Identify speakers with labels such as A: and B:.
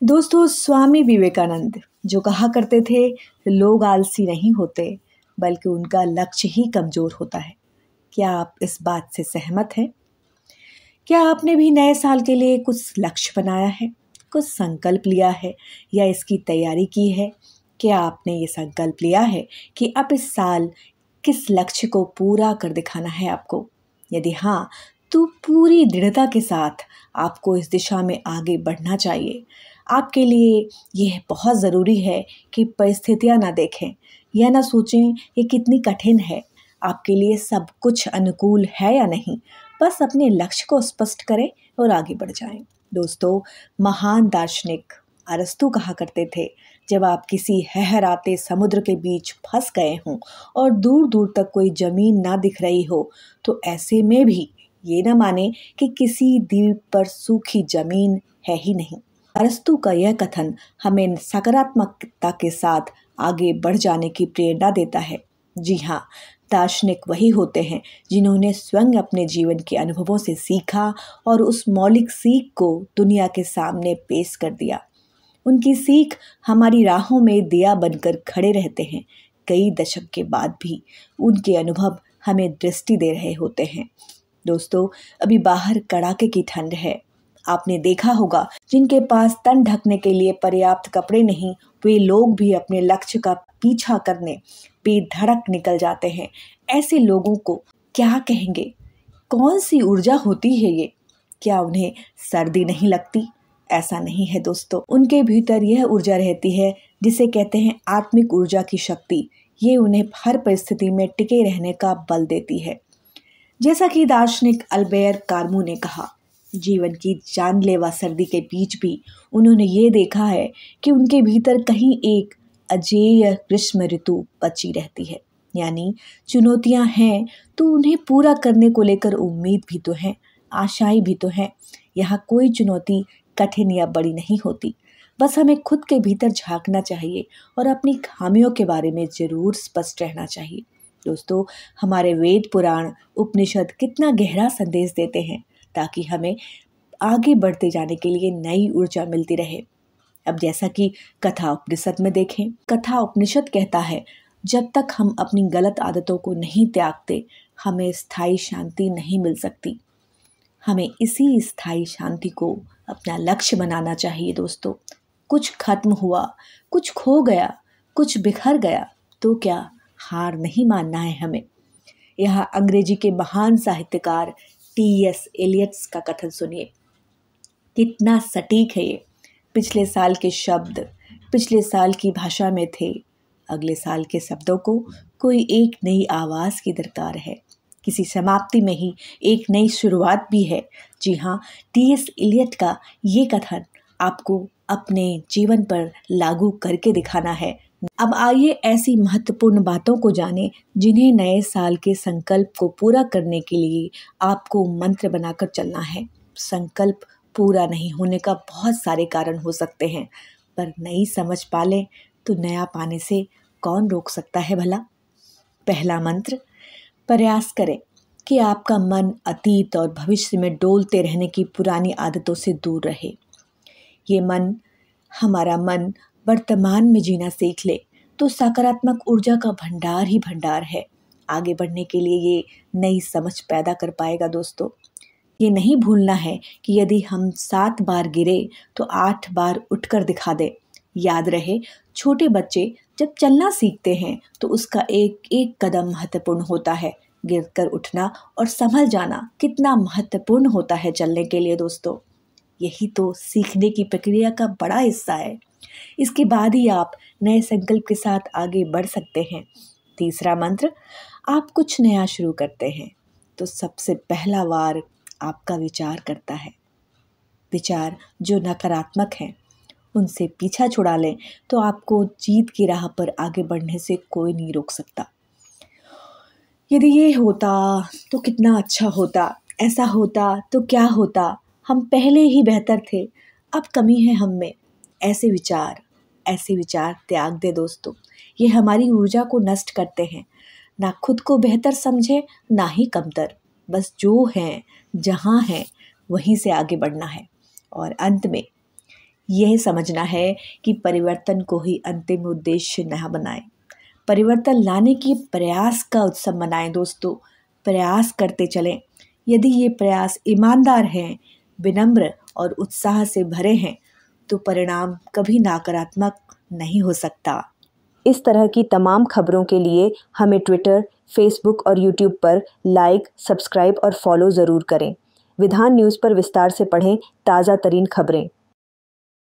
A: दोस्तों, स्वामी विवेकानंद जो कहा करते थे, लोग आलसी नहीं होते बल्कि उनका लक्ष्य ही कमजोर होता है। क्या आप इस बात से सहमत हैं? क्या आपने भी नए साल के लिए कुछ लक्ष्य बनाया है, कुछ संकल्प लिया है या इसकी तैयारी की है? क्या आपने ये संकल्प लिया है कि अब इस साल किस लक्ष्य को पूरा कर दिखाना है आपको? यदि हाँ, तो पूरी दृढ़ता के साथ आपको इस दिशा में आगे बढ़ना चाहिए। आपके लिए यह बहुत ज़रूरी है कि परिस्थितियाँ ना देखें या ना सोचें ये कितनी कठिन है। आपके लिए सब कुछ अनुकूल है या नहीं, बस अपने लक्ष्य को स्पष्ट करें और आगे बढ़ जाएं। दोस्तों, महान दार्शनिक अरस्तू कहा करते थे, जब आप किसी हहराते समुद्र के बीच फंस गए हों और दूर दूर तक कोई जमीन ना दिख रही हो, तो ऐसे में भी ये ना माने कि किसी द्वीप पर सूखी जमीन है ही नहीं। अरस्तू का यह कथन हमें सकारात्मकता के साथ आगे बढ़ जाने की प्रेरणा देता है। जी हाँ, दार्शनिक वही होते हैं जिन्होंने स्वयं अपने जीवन के अनुभवों से सीखा और उस मौलिक सीख को दुनिया के सामने पेश कर दिया। उनकी सीख हमारी राहों में दिया बनकर खड़े रहते हैं। कई दशक के बाद भी उनके अनुभव हमें दृष्टि दे रहे होते हैं। दोस्तों, अभी बाहर कड़ाके की ठंड है। आपने देखा होगा, जिनके पास तन ढकने के लिए पर्याप्त कपड़े नहीं, वे लोग भी अपने लक्ष्य का पीछा करने बेधड़क निकल जाते हैं। ऐसे लोगों को क्या कहेंगे? कौन सी ऊर्जा होती है ये? क्या उन्हें सर्दी नहीं लगती? ऐसा नहीं है दोस्तों, उनके भीतर यह ऊर्जा रहती है जिसे कहते हैं आत्मिक ऊर्जा की शक्ति। ये उन्हें हर परिस्थिति में टिके रहने का बल देती है। जैसा कि दार्शनिक अल्बेर कामू ने कहा, जीवन की जानलेवा सर्दी के बीच भी उन्होंने ये देखा है कि उनके भीतर कहीं एक अजेय ग्रीष्म ऋतु बची रहती है। यानी चुनौतियां हैं तो उन्हें पूरा करने को लेकर उम्मीद भी तो है, आशाएं भी तो हैं। यहाँ कोई चुनौती कठिन या बड़ी नहीं होती, बस हमें खुद के भीतर झांकना चाहिए और अपनी खामियों के बारे में जरूर स्पष्ट रहना चाहिए। दोस्तों, हमारे वेद पुराण उपनिषद कितना गहरा संदेश देते हैं ताकि हमें आगे बढ़ते जाने के लिए नई ऊर्जा मिलती रहे। अब जैसा कि कथा उपनिषद में देखें, कथा उपनिषद कहता है, जब तक हम अपनी गलत आदतों को नहीं त्यागते, हमें स्थायी शांति नहीं मिल सकती। हमें इसी स्थायी शांति को अपना लक्ष्य बनाना चाहिए। दोस्तों, कुछ खत्म हुआ, कुछ खो गया, कुछ बिखर गया, तो क्या हार नहीं मानना है हमें। यहाँ अंग्रेजी के महान साहित्यकार T.S. एलियट्स का कथन सुनिए, कितना सटीक है ये। पिछले साल के शब्द पिछले साल की भाषा में थे, अगले साल के शब्दों को कोई एक नई आवाज़ की दरकार है। किसी समाप्ति में ही एक नई शुरुआत भी है। जी हाँ, T.S. एलियट का ये कथन आपको अपने जीवन पर लागू करके दिखाना है। अब आइए ऐसी महत्वपूर्ण बातों को जानें जिन्हें नए साल के संकल्प को पूरा करने के लिए आपको मंत्र बनाकर चलना है। संकल्प पूरा नहीं होने का बहुत सारे कारण हो सकते हैं, पर नई समझ पालें तो नया पाने से कौन रोक सकता है भला। पहला मंत्र, प्रयास करें कि आपका मन अतीत और भविष्य में डोलते रहने की पुरानी आदतों से दूर रहे। हमारा मन वर्तमान में जीना सीख ले तो सकारात्मक ऊर्जा का भंडार ही भंडार है। आगे बढ़ने के लिए ये नई समझ पैदा कर पाएगा। दोस्तों, ये नहीं भूलना है कि यदि हम 7 बार गिरे तो 8 बार उठकर दिखा दे। याद रहे, छोटे बच्चे जब चलना सीखते हैं तो उसका एक एक कदम महत्वपूर्ण होता है। गिरकर उठना और संभल जाना कितना महत्वपूर्ण होता है चलने के लिए। दोस्तों, यही तो सीखने की प्रक्रिया का बड़ा हिस्सा है। इसके बाद ही आप नए संकल्प के साथ आगे बढ़ सकते हैं। तीसरा मंत्र, आप कुछ नया शुरू करते हैं तो सबसे पहला वार आपका विचार करता है। विचार जो नकारात्मक हैं उनसे पीछा छुड़ा लें तो आपको जीत की राह पर आगे बढ़ने से कोई नहीं रोक सकता। यदि ये होता तो कितना अच्छा होता, ऐसा होता तो क्या होता, हम पहले ही बेहतर थे, अब कमी है हम में। ऐसे विचार त्याग दे दोस्तों। ये हमारी ऊर्जा को नष्ट करते हैं। ना खुद को बेहतर समझे, ना ही कमतर। बस जो है, जहाँ है, वहीं से आगे बढ़ना है। और अंत में यह समझना है कि परिवर्तन को ही अंतिम उद्देश्य न बनाएं। परिवर्तन लाने की प्रयास का उत्सव मनाएं दोस्तों। प्रयास करते चलें। यदि ये प्रयास ईमानदार हैं, विनम्र और उत्साह से भरे हैं, तो परिणाम कभी नकारात्मक नहीं हो सकता।
B: इस तरह की तमाम खबरों के लिए हमें ट्विटर, फेसबुक और यूट्यूब पर लाइक, सब्सक्राइब और फॉलो ज़रूर करें। विधान न्यूज़ पर विस्तार से पढ़ें ताज़ा तरीन खबरें।